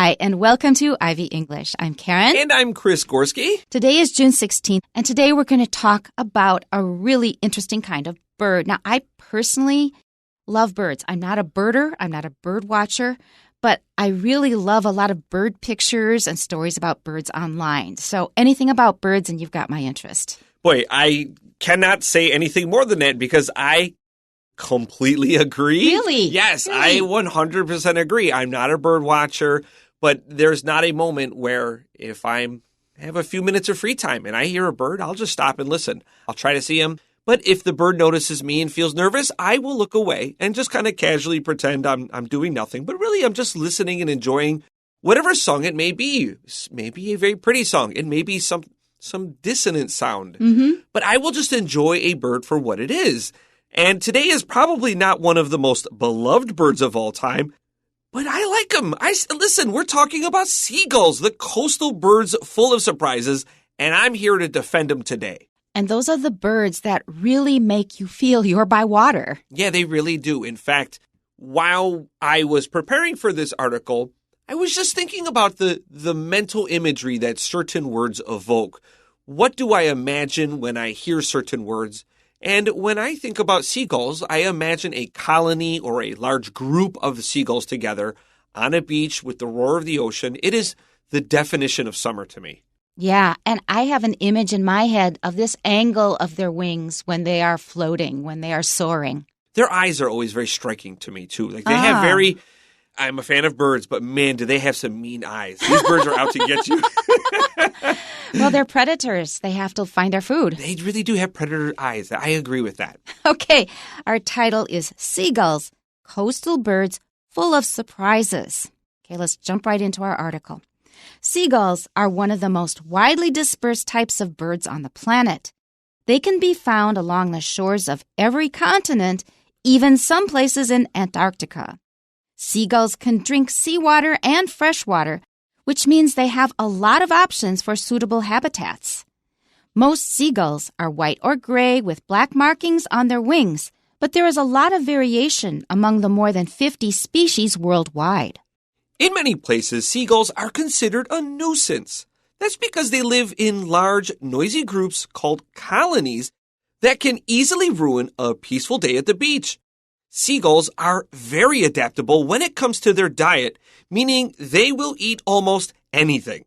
Hi, and welcome to Ivy English. I'm Karen. And I'm Chris Gorski. Today is June 16th, and today we're going to talk about a really interesting kind of bird. Now, I personally love birds. I'm not a birder. I'm not a bird watcher, but I really love a lot of bird pictures and stories about birds online. So anything about birds, and you've got my interest. Boy, I cannot say anything more than that because I completely agree. Really? Yes, Really? I 100% agree. I'm not a bird watcher, but there's not a moment where if I have a few minutes of free time and I hear a bird, I'll just stop and listen. I'll try to see him. But if the bird notices me and feels nervous, I will look away and just kind of casually pretend I'm doing nothing. But really, I'm just listening and enjoying whatever song it may be. It may be a very pretty song. It may be some dissonant sound. Mm-hmm. But I will just enjoy a bird for what it is. And today is probably not one of the most beloved birds of all time, but I like them. Listen, we're talking about seagulls, the coastal birds full of surprises, and I'm here to defend them today. And those are the birds that really make you feel you're by water. Yeah, they really do. In fact, while I was preparing for this article, I was just thinking about the mental imagery that certain words evoke. What do I imagine when I hear certain words? And when I think about seagulls, I imagine a colony or a large group of seagulls together on a beach with the roar of the ocean. It is the definition of summer to me. Yeah, and I have an image in my head of this angle of their wings when they are floating, when they are soaring. Their eyes are always very striking to me, too. Like they have I'm a fan of birds, but man, do they have some mean eyes. These birds are out to get you. Well, they're predators. They have to find their food. They really do have predator eyes. I agree with that. Okay, our title is Seagulls, Coastal Birds Full of Surprises. Okay, let's jump right into our article. Seagulls are one of the most widely dispersed types of birds on the planet. They can be found along the shores of every continent, even some places in Antarctica. Seagulls can drink seawater and fresh water, which means they have a lot of options for suitable habitats. Most seagulls are white or gray with black markings on their wings, but there is a lot of variation among the more than 50 species worldwide. In many places, seagulls are considered a nuisance. That's because they live in large, noisy groups called colonies that can easily ruin a peaceful day at the beach. Seagulls are very adaptable when it comes to their diet, meaning they will eat almost anything.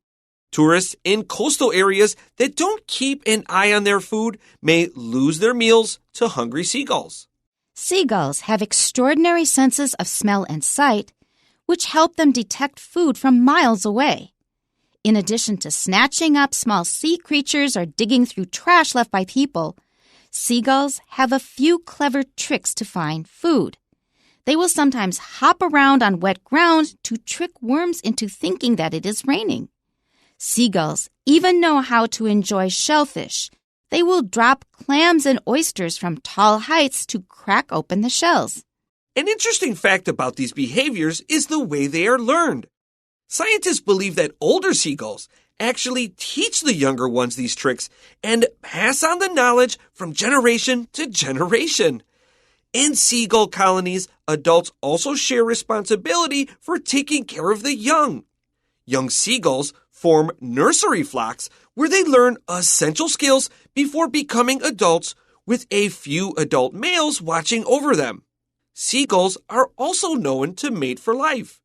Tourists in coastal areas that don't keep an eye on their food may lose their meals to hungry seagulls. Seagulls have extraordinary senses of smell and sight, which help them detect food from miles away. In addition to snatching up small sea creatures or digging through trash left by people, seagulls have a few clever tricks to find food. They will sometimes hop around on wet ground to trick worms into thinking that it is raining. Seagulls even know how to enjoy shellfish. They will drop clams and oysters from tall heights to crack open the shells. An interesting fact about these behaviors is the way they are learned. Scientists believe that older seagulls actually teach the younger ones these tricks and pass on the knowledge from generation to generation. In seagull colonies, adults also share responsibility for taking care of the young. Young seagulls form nursery flocks where they learn essential skills before becoming adults with a few adult males watching over them. Seagulls are also known to mate for life.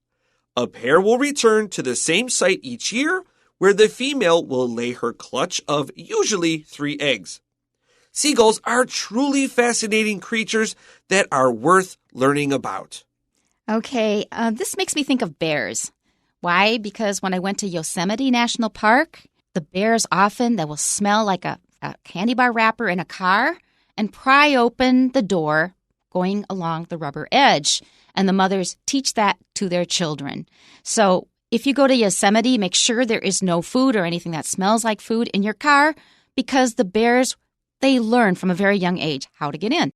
A pair will return to the same site each year where the female will lay her clutch of usually 3 eggs. Seagulls are truly fascinating creatures that are worth learning about. Okay, this makes me think of bears. Why? Because when I went to Yosemite National Park, the bears often, they will smell like a candy bar wrapper in a car and pry open the door going along the rubber edge. And the mothers teach that to their children. So if you go to Yosemite, make sure there is no food or anything that smells like food in your car because the bears, they learn from a very young age how to get in.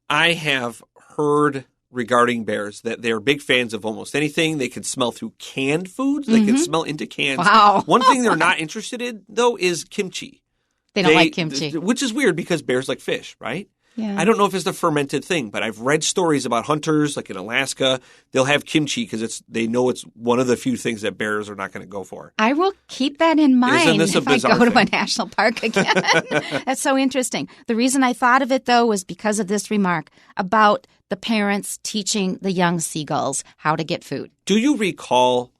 I have heard regarding bears that they're big fans of almost anything. They can smell through canned foods. They can smell into cans. Wow. One thing they're not interested in, though, is kimchi. They don't like kimchi. Which is weird because bears like fish, right? Yeah. I don't know if it's the fermented thing, but I've read stories about hunters, like in Alaska. They'll have kimchi because they know it's one of the few things that bears are not going to go for. I will keep that in mind if I go thing? to a national park again. That's so interesting. The reason I thought of it, though, was because of this remark about the parents teaching the young seagulls how to get food. Do you recall,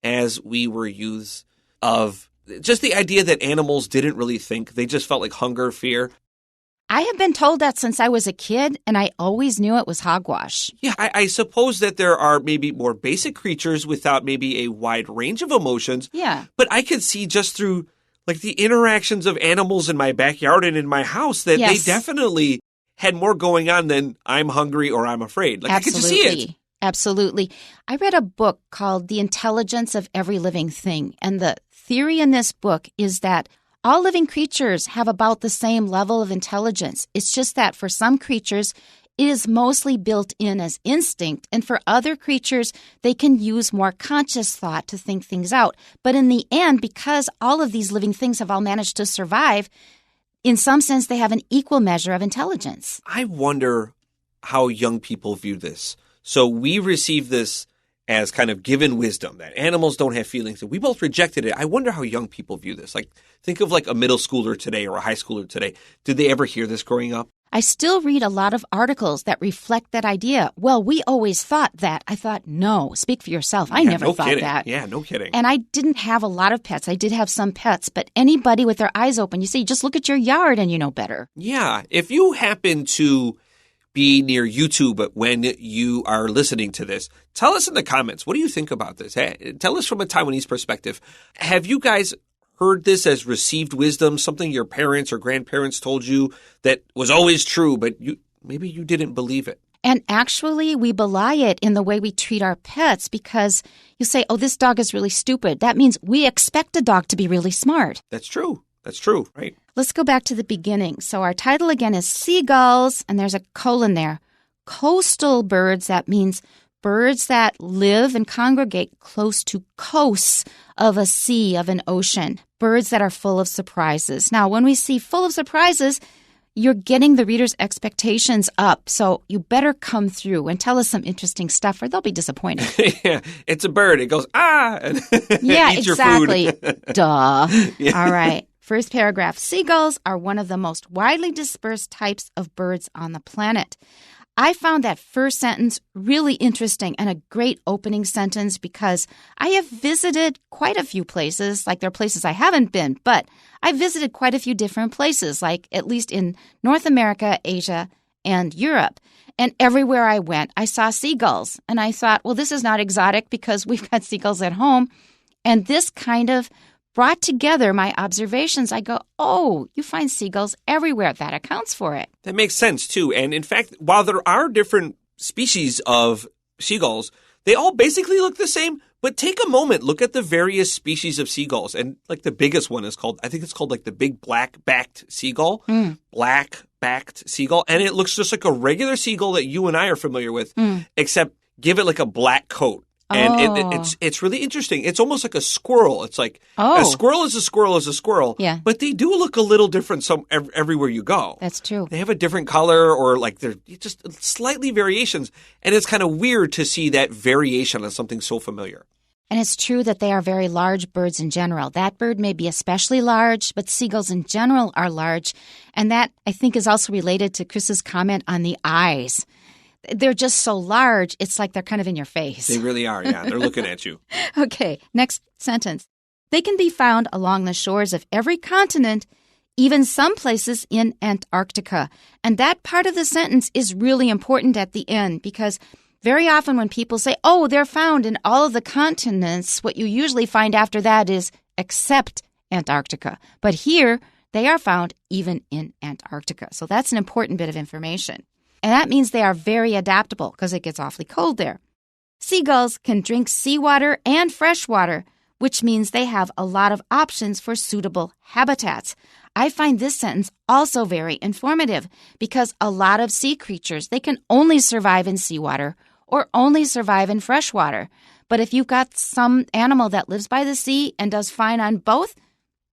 as we were youths, of just the idea that animals didn't really think? They just felt like hunger, fear. I have been told that since I was a kid, and I always knew it was hogwash. Yeah, I suppose that there are maybe more basic creatures without maybe a wide range of emotions. Yeah. But I could see just through like the interactions of animals in my backyard and in my house that Yes. they definitely had more going on than I'm hungry or I'm afraid. Like Absolutely. I could just see it. Absolutely. I read a book called The Intelligence of Every Living Thing, and the theory in this book is that all living creatures have about the same level of intelligence. It's just that for some creatures, it is mostly built in as instinct, and for other creatures, they can use more conscious thought to think things out. But in the end, because all of these living things have all managed to survive, in some sense, they have an equal measure of intelligence. I wonder how young people view this. So we receive this as kind of given wisdom that animals don't have feelings, and we both rejected it. I wonder how young people view this. Like, think of like a middle schooler today or a high schooler today. Did they ever hear this growing up? I still read a lot of articles that reflect that idea. Well, we always thought that. I thought, no, speak for yourself. I never thought kidding. that. Yeah, no kidding. And I didn't have a lot of pets. I did have some pets, but anybody with their eyes open, you say, just look at your yard and you know better. Yeah. If you happen to be near YouTube when you are listening to this, tell us in the comments, what do you think about this? Hey, tell us from a Taiwanese perspective. Have you guys heard this as received wisdom, something your parents or grandparents told you that was always true, but maybe you didn't believe it? And actually, we belie it in the way we treat our pets because you say, oh, this dog is really stupid. That means we expect a dog to be really smart. That's true. That's true, right? Let's go back to the beginning. So our title again is Seagulls, and there's a colon there. Coastal birds, that means birds that live and congregate close to coasts of a sea, of an ocean. Birds that are full of surprises. Now, when we see full of surprises, you're getting the reader's expectations up. So you better come through and tell us some interesting stuff or they'll be disappointed. Yeah, it's a bird. It goes, and yeah, eats exactly. your food. Duh. Yeah. All right. First paragraph. Seagulls are one of the most widely dispersed types of birds on the planet. I found that first sentence really interesting and a great opening sentence because I have visited quite a few places, like there are places I haven't been, but I visited quite a few different places, like at least in North America, Asia, and Europe. And everywhere I went, I saw seagulls. And I thought, well, this is not exotic because we've got seagulls at home. And this kind of brought together my observations. I go, oh, you find seagulls everywhere. That accounts for it. That makes sense, too. And in fact, while there are different species of seagulls, they all basically look the same. But take a moment, look at the various species of seagulls. And like the biggest one is called, I think it's called like the big black-backed seagull. Black-backed seagull. And it looks just like a regular seagull that you and I are familiar with, except give it like a black coat. And it's really interesting. It's almost like a squirrel. It's like a squirrel is a squirrel is a squirrel. Yeah. But they do look a little different everywhere you go. That's true. They have a different color or like they're just slightly variations. And it's kind of weird to see that variation on something so familiar. And it's true that they are very large birds in general. That bird may be especially large, but seagulls in general are large. And that, I think, is also related to Chris's comment on the eyes. They're just so large, it's like they're kind of in your face. They really are, yeah. They're looking at you. Okay, next sentence. They can be found along the shores of every continent, even some places in Antarctica. And that part of the sentence is really important at the end because very often when people say, oh, they're found in all of the continents, what you usually find after that is except Antarctica. But here, they are found even in Antarctica. So that's an important bit of information. And that means they are very adaptable because it gets awfully cold there. Seagulls can drink seawater and fresh water, which means they have a lot of options for suitable habitats. I find this sentence also very informative because a lot of sea creatures, they can only survive in seawater or only survive in fresh water. But if you've got some animal that lives by the sea and does fine on both,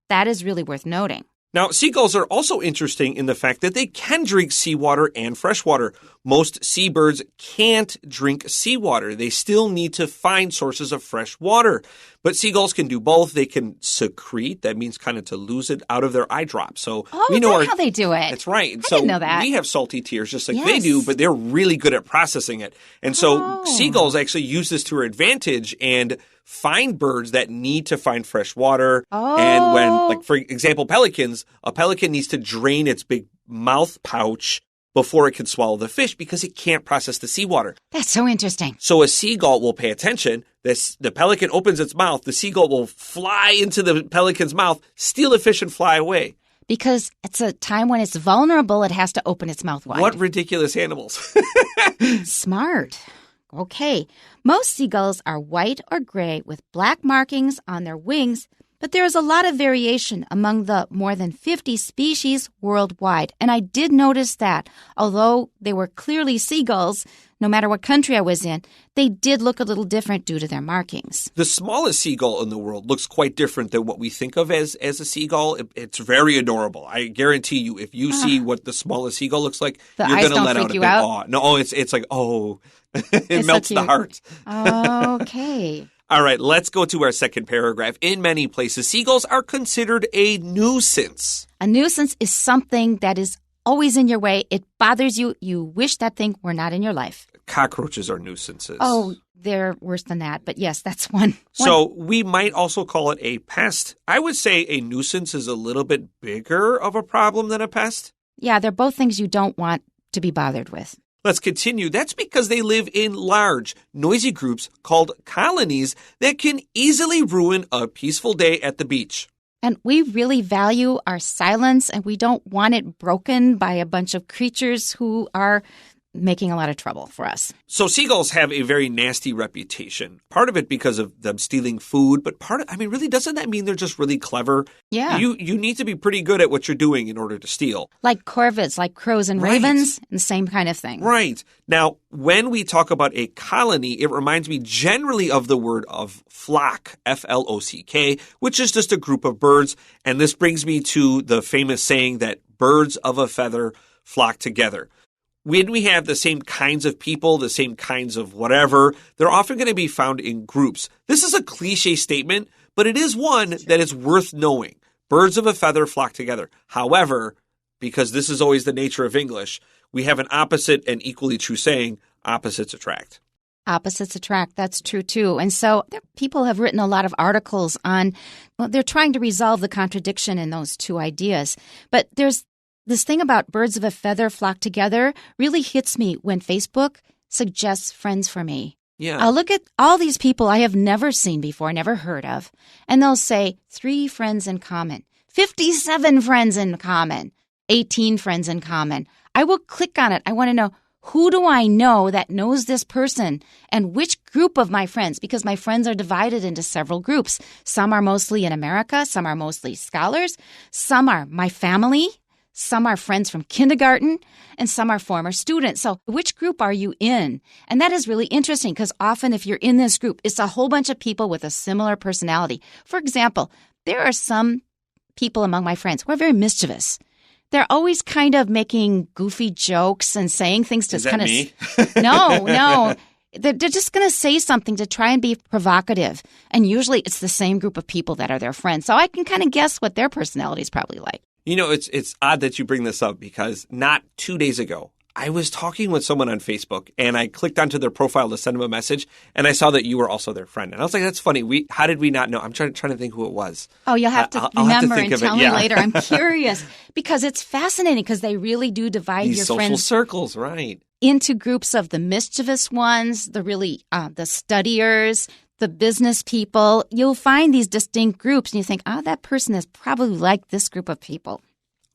that is really worth noting. Now, seagulls are also interesting in the fact that they can drink seawater and freshwater. Most seabirds can't drink seawater. They still need to find sources of fresh water. But seagulls can do both. They can secrete. That means kind of to lose it out of their eye drop. So we know that's how they do it. That's right. I didn't know that. We have salty tears just like they do, but they're really good at processing it. And so seagulls actually use this to their advantage and find birds that need to find fresh water. And when, like, for example, pelicans, a pelican needs to drain its big mouth pouch before it can swallow the fish because it can't process the seawater. That's so interesting. So a seagull will pay attention. The pelican opens its mouth. The seagull will fly into the pelican's mouth, steal the fish, and fly away. Because it's a time when it's vulnerable, it has to open its mouth wide. What ridiculous animals. Smart. Okay. Most seagulls are white or gray with black markings on their wings, but there is a lot of variation among the more than 50 species worldwide. And I did notice that, although they were clearly seagulls, no matter what country I was in, they did look a little different due to their markings. The smallest seagull in the world looks quite different than what we think of as a seagull. It's very adorable. I guarantee you, if you see what the smallest seagull looks like, you're going to let out a big awe. No, it's like, it melts the heart. Okay. All right, let's go to our second paragraph. In many places, seagulls are considered a nuisance. A nuisance is something that is always in your way. It bothers you. You wish that thing were not in your life. Cockroaches are nuisances. Oh, they're worse than that. But yes, that's one. So we might also call it a pest. I would say a nuisance is a little bit bigger of a problem than a pest. Yeah, they're both things you don't want to be bothered with. Let's continue. That's because they live in large, noisy groups called colonies that can easily ruin a peaceful day at the beach. And we really value our silence, and we don't want it broken by a bunch of creatures who are making a lot of trouble for us. So seagulls have a very nasty reputation. Part of it because of them stealing food, but really, doesn't that mean they're just really clever? Yeah. You need to be pretty good at what you're doing in order to steal. Like corvids, like crows and ravens, and the same kind of thing. Right. Now, when we talk about a colony, it reminds me generally of the word of flock, F-L-O-C-K, which is just a group of birds. And this brings me to the famous saying that birds of a feather flock together. When we have the same kinds of people, the same kinds of whatever, they're often going to be found in groups. This is a cliche statement, but it is one that is worth knowing. Birds of a feather flock together. However, because this is always the nature of English, we have an opposite and equally true saying, opposites attract. Opposites attract. That's true, too. And so people have written a lot of articles on, they're trying to resolve the contradiction in those two ideas. But there's this thing about birds of a feather flock together really hits me when Facebook suggests friends for me. Yeah. I'll look at all these people I have never seen before, never heard of, and they'll say 3 friends in common, 57 friends in common, 18 friends in common. I will click on it. I want to know, who do I know that knows this person and which group of my friends? Because my friends are divided into several groups. Some are mostly in America. Some are mostly scholars. Some are my family. Some are friends from kindergarten, and some are former students. So which group are you in? And that is really interesting because often if you're in this group, it's a whole bunch of people with a similar personality. For example, there are some people among my friends who are very mischievous. They're always kind of making goofy jokes and saying things to kind of... me? No. They're just going to say something to try and be provocative. And usually it's the same group of people that are their friends. So I can kind of guess what their personality is probably like. You know, it's odd that you bring this up because not 2 days ago, I was talking with someone on Facebook and I clicked onto their profile to send them a message and I saw that you were also their friend. And I was like, that's funny. How did we not know? I'm trying to think who it was. Oh, you'll have to remember and tell me later. I'm curious because it's fascinating because they really do divide These your social friends circles, right? Into groups of the mischievous ones, the really the studiers, the business people. You'll find these distinct groups and you think, that person is probably like this group of people.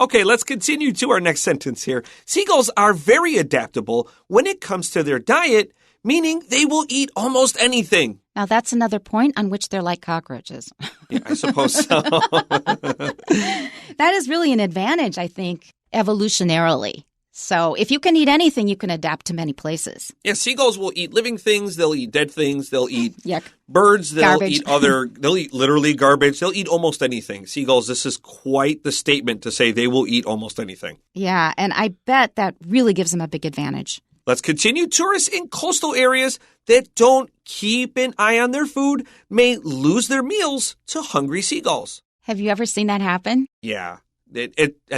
Okay, let's continue to our next sentence here. Seagulls are very adaptable when it comes to their diet, meaning they will eat almost anything. Now, that's another point on which they're like cockroaches. Yeah, I suppose so. That is really an advantage, I think, evolutionarily. So if you can eat anything, you can adapt to many places. Yeah, seagulls will eat living things. They'll eat dead things. They'll eat Yuck. birds. They'll Garbage. they'll eat literally garbage. They'll eat almost anything. Seagulls, this is quite the statement to say they will eat almost anything. Yeah, and I bet that really gives them a big advantage. Let's continue. Tourists in coastal areas that don't keep an eye on their food may lose their meals to hungry seagulls. Have you ever seen that happen? Yeah. I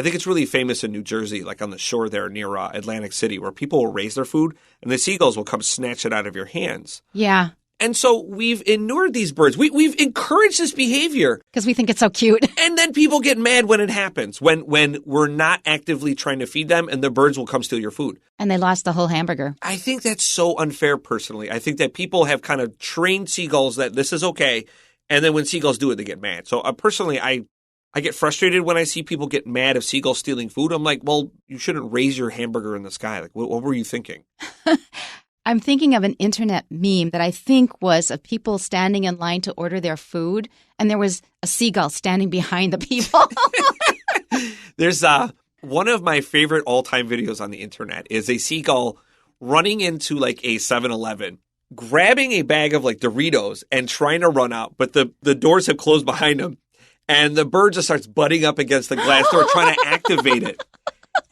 think it's really famous in New Jersey, like on the shore there near Atlantic City, where people will raise their food and the seagulls will come snatch it out of your hands. Yeah. And so we've inured these birds. We've encouraged this behavior. Because we think it's so cute. And then people get mad when it happens, when we're not actively trying to feed them and the birds will come steal your food. And they lost the whole hamburger. I think that's so unfair personally. I think that people have kind of trained seagulls that this is okay. And then when seagulls do it, they get mad. So personally, I get frustrated when I see people get mad if seagulls stealing food. I'm like, well, you shouldn't raise your hamburger in the sky. Like, what were you thinking? I'm thinking of an internet meme that I think was of people standing in line to order their food, and there was a seagull standing behind the people. There's one of my favorite all-time videos on the internet is a seagull running into like a 7-Eleven, grabbing a bag of like Doritos and trying to run out, but the doors have closed behind him, and the bird just starts butting up against the glass door trying to activate it.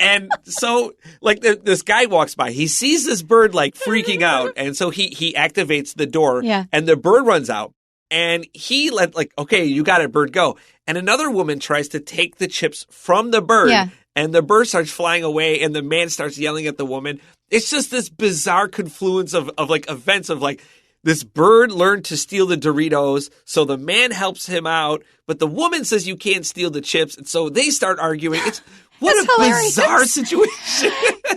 And so, like, this guy walks by. He sees this bird, like, freaking out. And so he activates the door. Yeah. And the bird runs out. And he okay, you got it, bird, go. And another woman tries to take the chips from the bird. Yeah. And the bird starts flying away. And the man starts yelling at the woman. It's just this bizarre confluence of like, events of, like, this bird learned to steal the Doritos, so the man helps him out. But the woman says you can't steal the chips. And so they start arguing. What a hilarious. Bizarre situation.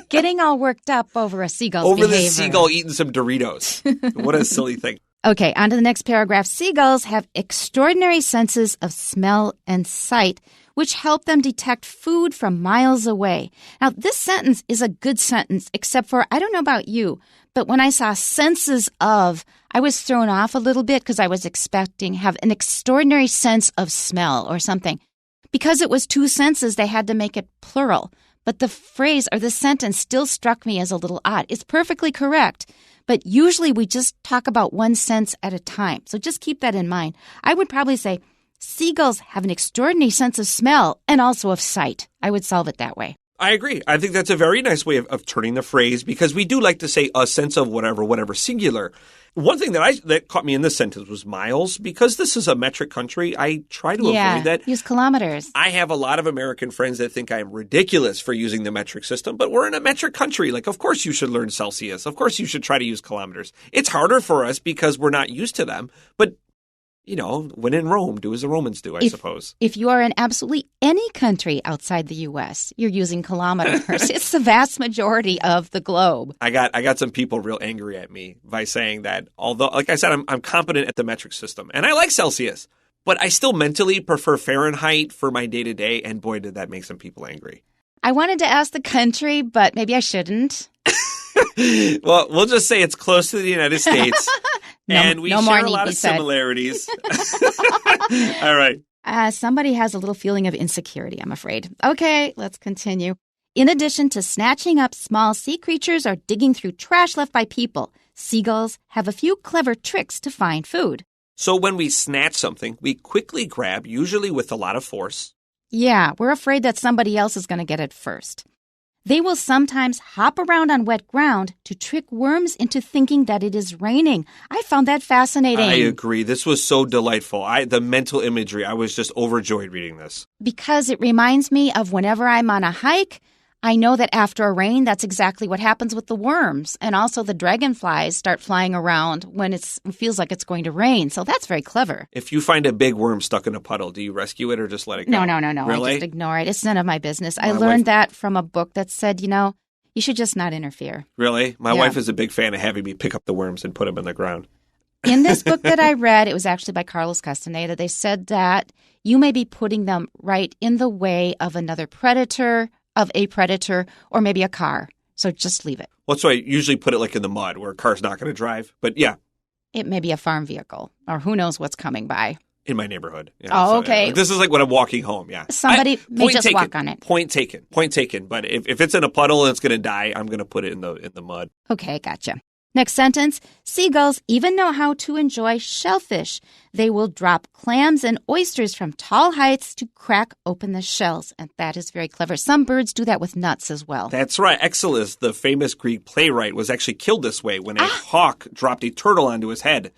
Getting all worked up over a seagull's Over behavior. the seagull eating some Doritos. What a silly thing. Okay, on to the next paragraph. Seagulls have extraordinary senses of smell and sight, which help them detect food from miles away. Now, this sentence is a good sentence, except for, I don't know about you, but when I saw senses of, I was thrown off a little bit because I was expecting have an extraordinary sense of smell or something. Because it was two senses, they had to make it plural. But the phrase or the sentence still struck me as a little odd. It's perfectly correct, but usually we just talk about one sense at a time. So just keep that in mind. I would probably say seagulls have an extraordinary sense of smell and also of sight. I would solve it that way. I agree. I think that's a very nice way of turning the phrase, because we do like to say a sense of whatever, singular. One thing that caught me in this sentence was miles, because this is a metric country. I try to avoid that. Use kilometers. I have a lot of American friends that think I am ridiculous for using the metric system, but we're in a metric country. Like, of course you should learn Celsius. Of course you should try to use kilometers. It's harder for us because we're not used to them, but you know, when in Rome, do as the Romans do, I suppose. If you are in absolutely any country outside the U.S., you're using kilometers. It's the vast majority of the globe. I got some people real angry at me by saying that, although, like I said, I'm competent at the metric system, and I like Celsius, but I still mentally prefer Fahrenheit for my day-to-day, and boy, did that make some people angry. I wanted to ask the country, but maybe I shouldn't. Well, we'll just say it's close to the United States. And we share a lot of similarities. All right. Somebody has a little feeling of insecurity, I'm afraid. Okay, let's continue. In addition to snatching up small sea creatures or digging through trash left by people, seagulls have a few clever tricks to find food. So when we snatch something, we quickly grab, usually with a lot of force. Yeah, we're afraid that somebody else is going to get it first. They will sometimes hop around on wet ground to trick worms into thinking that it is raining. I found that fascinating. I agree. This was so delightful. The mental imagery, I was just overjoyed reading this. Because it reminds me of whenever I'm on a hike, I know that after a rain, that's exactly what happens with the worms. And also the dragonflies start flying around when it feels like it's going to rain. So that's very clever. If you find a big worm stuck in a puddle, do you rescue it or just let it go? No. Really? I just ignore it. It's none of my business. I learned that from a book that said, you should just not interfere. Really? My wife is a big fan of having me pick up the worms and put them in the ground. In this book that I read, it was actually by Carlos Castaneda, they said that you may be putting them right in the way of another predator, or maybe a car. So just leave it. Well, that's why I usually put it like in the mud where a car's not going to drive. But yeah. It may be a farm vehicle, or who knows what's coming by. in my neighborhood. Yeah, Oh, okay. This is like when I'm walking home, yeah. Somebody may just walk on it. Point taken. But if it's in a puddle and it's going to die, I'm going to put it in the mud. Okay, gotcha. Next sentence, seagulls even know how to enjoy shellfish. They will drop clams and oysters from tall heights to crack open the shells. And that is very clever. Some birds do that with nuts as well. That's right. Aeschylus, the famous Greek playwright, was actually killed this way when a hawk dropped a turtle onto his head.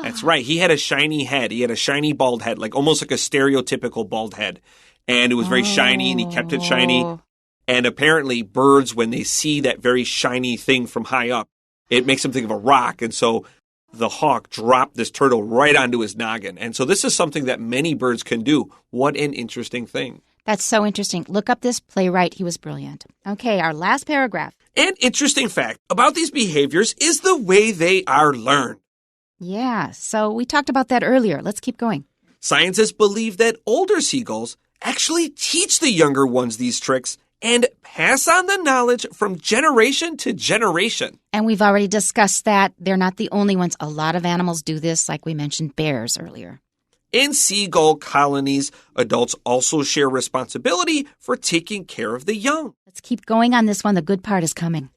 That's right. He had a shiny head. He had a shiny bald head, like almost like a stereotypical bald head. And it was very shiny, and he kept it shiny. And apparently birds, when they see that very shiny thing from high up, it makes them think of a rock. And so the hawk dropped this turtle right onto his noggin. And so this is something that many birds can do. What an interesting thing. That's so interesting. Look up this playwright. He was brilliant. Okay, our last paragraph. An interesting fact about these behaviors is the way they are learned. Yeah, so we talked about that earlier. Let's keep going. Scientists believe that older seagulls actually teach the younger ones these tricks and pass on the knowledge from generation to generation. And we've already discussed that. They're not the only ones. A lot of animals do this, like we mentioned bears earlier. In seagull colonies, adults also share responsibility for taking care of the young. Let's keep going on this one. The good part is coming.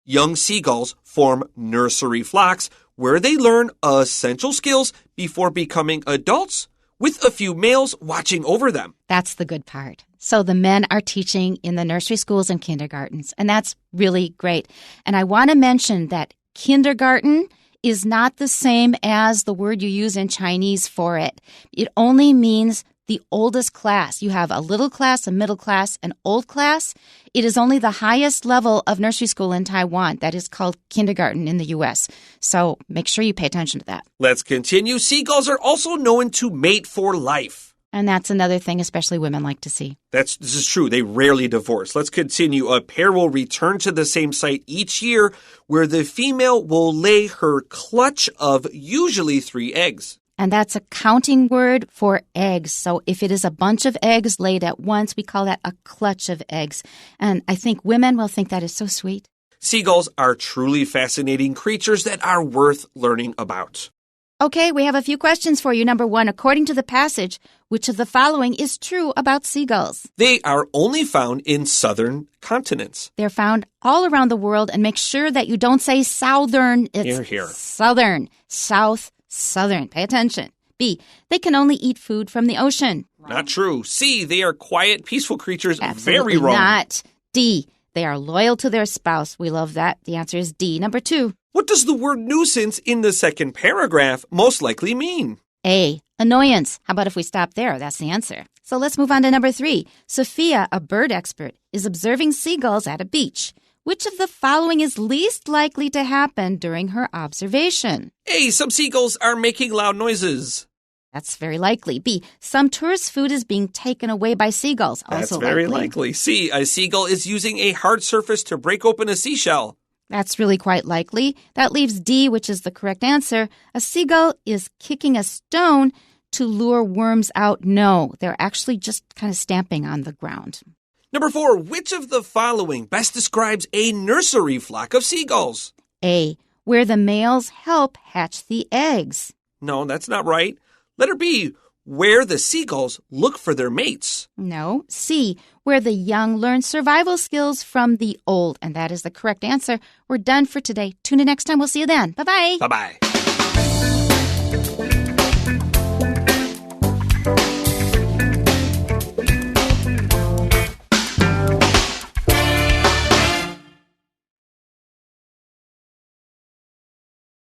Young seagulls form nursery flocks where they learn essential skills before becoming adults, with a few males watching over them. That's the good part. So the men are teaching in the nursery schools and kindergartens, and that's really great. And I want to mention that kindergarten is not the same as the word you use in Chinese for it. It only means the oldest class. You have a little class, a middle class, an old class. It is only the highest level of nursery school in Taiwan. That is called kindergarten in the U.S. So make sure you pay attention to that. Let's continue. Seagulls are also known to mate for life. And that's another thing especially women like to see. This is true. They rarely divorce. Let's continue. A pair will return to the same site each year where the female will lay her clutch of usually 3 eggs. And that's a counting word for eggs. So if it is a bunch of eggs laid at once, we call that a clutch of eggs. And I think women will think that is so sweet. Seagulls are truly fascinating creatures that are worth learning about. Okay, we have a few questions for you. Number 1, according to the passage, which of the following is true about seagulls? They are only found in southern continents. They're found all around the world, and make sure that you don't say southern. It's Here. Southern, southern. Pay attention. B, they can only eat food from the ocean. Not true. C, they are quiet, peaceful creatures. Absolutely Very wrong. Not. D, they are loyal to their spouse. We love that. The answer is D. Number 2. What does the word nuisance in the second paragraph most likely mean? A, annoyance. How about if we stop there? That's the answer. So let's move on to number 3. Sophia, a bird expert, is observing seagulls at a beach. Which of the following is least likely to happen during her observation? A, some seagulls are making loud noises. That's very likely. B, some tourist food is being taken away by seagulls. That's Also very likely. C, a seagull is using a hard surface to break open a seashell. That's really quite likely. That leaves D, which is the correct answer. A seagull is kicking a stone to lure worms out. No, they're actually just kind of stamping on the ground. Number 4, which of the following best describes a nursery flock of seagulls? A, where the males help hatch the eggs. No, that's not right. Letter B, where the seagulls look for their mates. No. C, where the young learn survival skills from the old. And that is the correct answer. We're done for today. Tune in next time. We'll see you then. Bye-bye. Bye-bye.